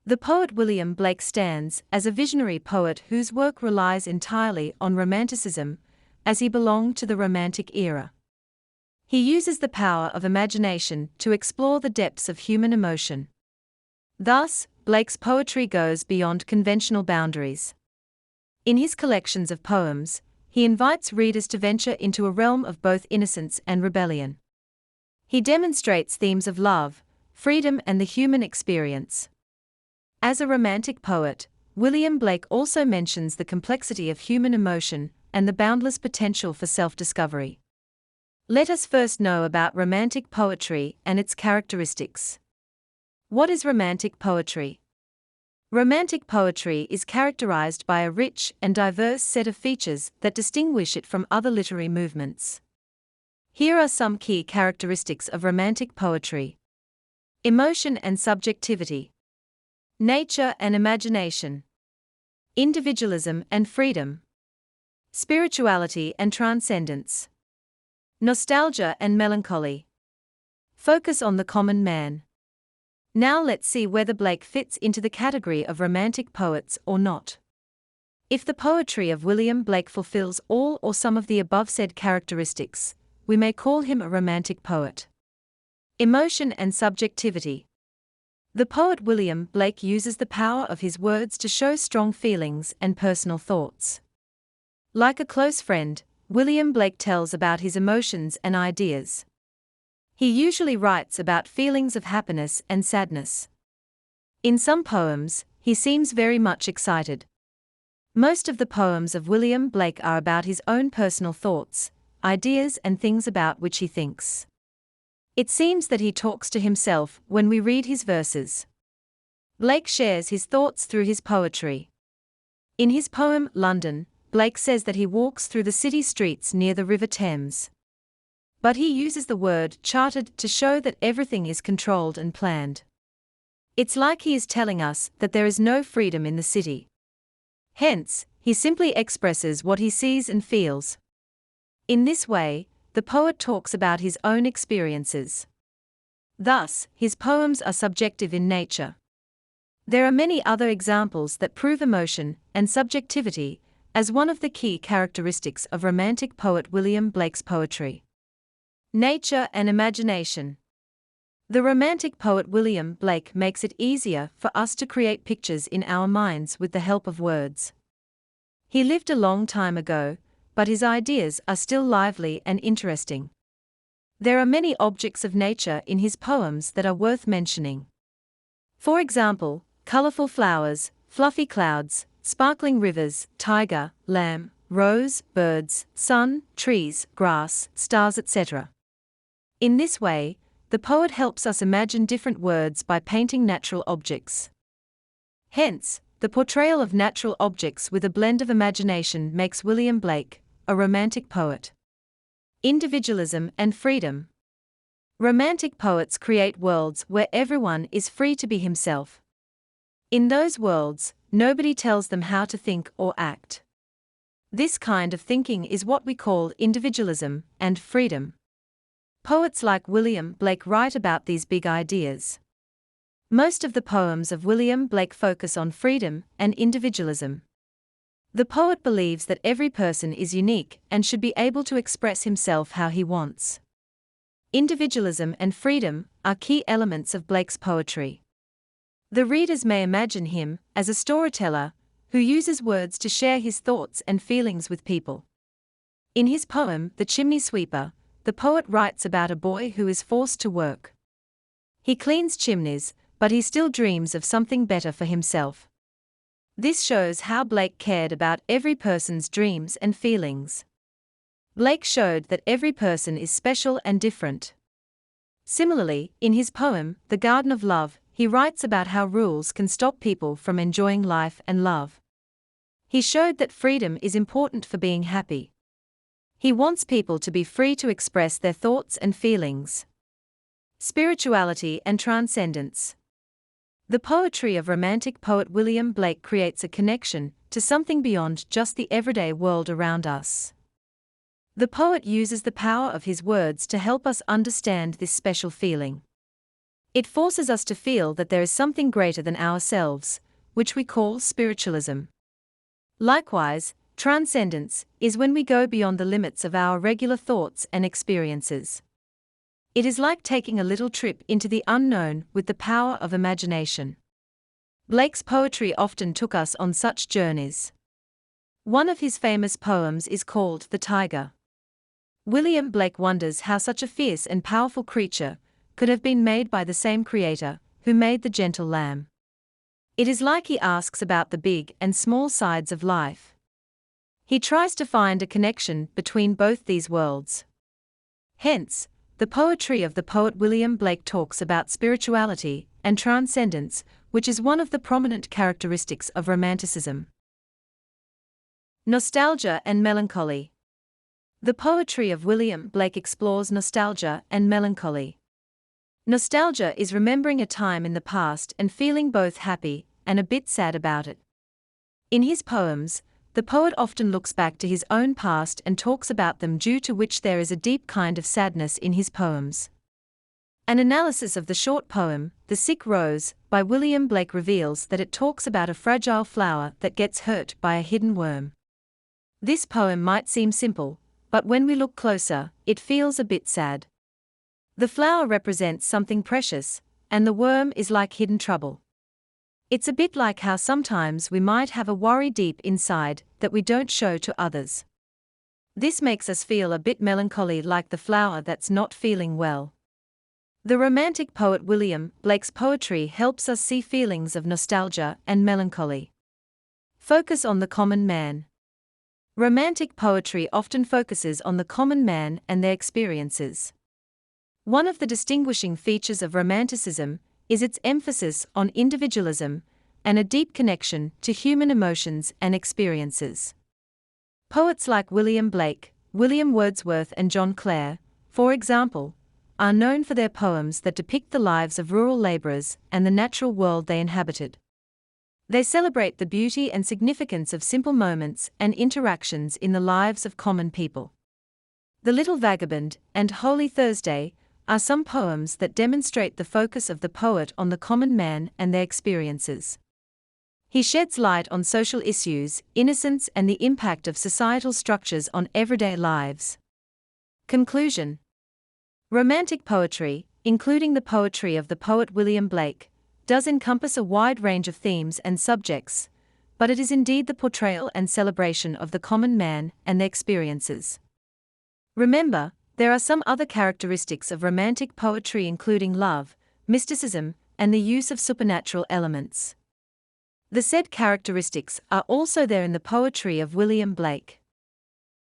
The poet William Blake stands as a visionary poet whose work relies entirely on Romanticism, as he belonged to the Romantic era. He uses the power of imagination to explore the depths of human emotion. Thus, Blake's poetry goes beyond conventional boundaries. In his collections of poems, he invites readers to venture into a realm of both innocence and rebellion. He demonstrates themes of love, freedom, and the human experience. As a Romantic poet, William Blake also mentions the complexity of human emotion and the boundless potential for self-discovery. Let us first know about Romantic poetry and its characteristics. What is Romantic poetry? Romantic poetry is characterized by a rich and diverse set of features that distinguish it from other literary movements. Here are some key characteristics of Romantic poetry: emotion and subjectivity, nature and imagination, individualism and freedom, spirituality and transcendence, nostalgia and melancholy, focus on the common man. Now let's see whether Blake fits into the category of Romantic poets or not. If the poetry of William Blake fulfills all or some of the above-said characteristics, we may call him a Romantic poet. Emotion and subjectivity. The poet William Blake uses the power of his words to show strong feelings and personal thoughts. Like a close friend, William Blake tells about his emotions and ideas. He usually writes about feelings of happiness and sadness. In some poems, he seems very much excited. Most of the poems of William Blake are about his own personal thoughts, ideas, and things about which he thinks. It seems that he talks to himself when we read his verses. Blake shares his thoughts through his poetry. In his poem London, Blake says that he walks through the city streets near the River Thames. But he uses the word chartered to show that everything is controlled and planned. It's like he is telling us that there is no freedom in the city. Hence, he simply expresses what he sees and feels. In this way, the poet talks about his own experiences. Thus, his poems are subjective in nature. There are many other examples that prove emotion and subjectivity as one of the key characteristics of Romantic poet William Blake's poetry. Nature and imagination. The Romantic poet William Blake makes it easier for us to create pictures in our minds with the help of words. He lived a long time ago, but his ideas are still lively and interesting. There are many objects of nature in his poems that are worth mentioning. For example, colorful flowers, fluffy clouds, sparkling rivers, tiger, lamb, rose, birds, sun, trees, grass, stars, etc. In this way, the poet helps us imagine different words by painting natural objects. Hence, the portrayal of natural objects with a blend of imagination makes William Blake a Romantic poet. Individualism and freedom. Romantic poets create worlds where everyone is free to be himself. In those worlds, nobody tells them how to think or act. This kind of thinking is what we call individualism and freedom. Poets like William Blake write about these big ideas. Most of the poems of William Blake focus on freedom and individualism. The poet believes that every person is unique and should be able to express himself how he wants. Individualism and freedom are key elements of Blake's poetry. The readers may imagine him as a storyteller who uses words to share his thoughts and feelings with people. In his poem The Chimney Sweeper, the poet writes about a boy who is forced to work. He cleans chimneys, but he still dreams of something better for himself. This shows how Blake cared about every person's dreams and feelings. Blake showed that every person is special and different. Similarly, in his poem The Garden of Love, he writes about how rules can stop people from enjoying life and love. He showed that freedom is important for being happy. He wants people to be free to express their thoughts and feelings. Spirituality and transcendence. The poetry of Romantic poet William Blake creates a connection to something beyond just the everyday world around us. The poet uses the power of his words to help us understand this special feeling. It forces us to feel that there is something greater than ourselves, which we call spiritualism. Likewise, transcendence is when we go beyond the limits of our regular thoughts and experiences. It is like taking a little trip into the unknown with the power of imagination. Blake's poetry often took us on such journeys. One of his famous poems is called The Tiger. William Blake wonders how such a fierce and powerful creature could have been made by the same creator who made the gentle lamb. It is like he asks about the big and small sides of life. He tries to find a connection between both these worlds. Hence, the poetry of the poet William Blake talks about spirituality and transcendence, which is one of the prominent characteristics of Romanticism. Nostalgia and melancholy. The poetry of William Blake explores nostalgia and melancholy. Nostalgia is remembering a time in the past and feeling both happy and a bit sad about it. In his poems, the poet often looks back to his own past and talks about them, due to which there is a deep kind of sadness in his poems. An analysis of the short poem, The Sick Rose, by William Blake reveals that it talks about a fragile flower that gets hurt by a hidden worm. This poem might seem simple, but when we look closer, it feels a bit sad. The flower represents something precious, and the worm is like hidden trouble. It's a bit like how sometimes we might have a worry deep inside that we don't show to others. This makes us feel a bit melancholy, like the flower that's not feeling well. The Romantic poet William Blake's poetry helps us see feelings of nostalgia and melancholy. Focus on the common man. Romantic poetry often focuses on the common man and their experiences. One of the distinguishing features of Romanticism is its emphasis on individualism and a deep connection to human emotions and experiences. Poets like William Blake, William Wordsworth and John Clare, for example, are known for their poems that depict the lives of rural laborers and the natural world they inhabited. They celebrate the beauty and significance of simple moments and interactions in the lives of common people. The Little Vagabond and Holy Thursday are some poems that demonstrate the focus of the poet on the common man and their experiences. He sheds light on social issues, innocence, and the impact of societal structures on everyday lives. Conclusion. Romantic poetry, including the poetry of the poet William Blake, does encompass a wide range of themes and subjects, but it is indeed the portrayal and celebration of the common man and their experiences. Remember, there are some other characteristics of Romantic poetry, including love, mysticism, and the use of supernatural elements. The said characteristics are also there in the poetry of William Blake.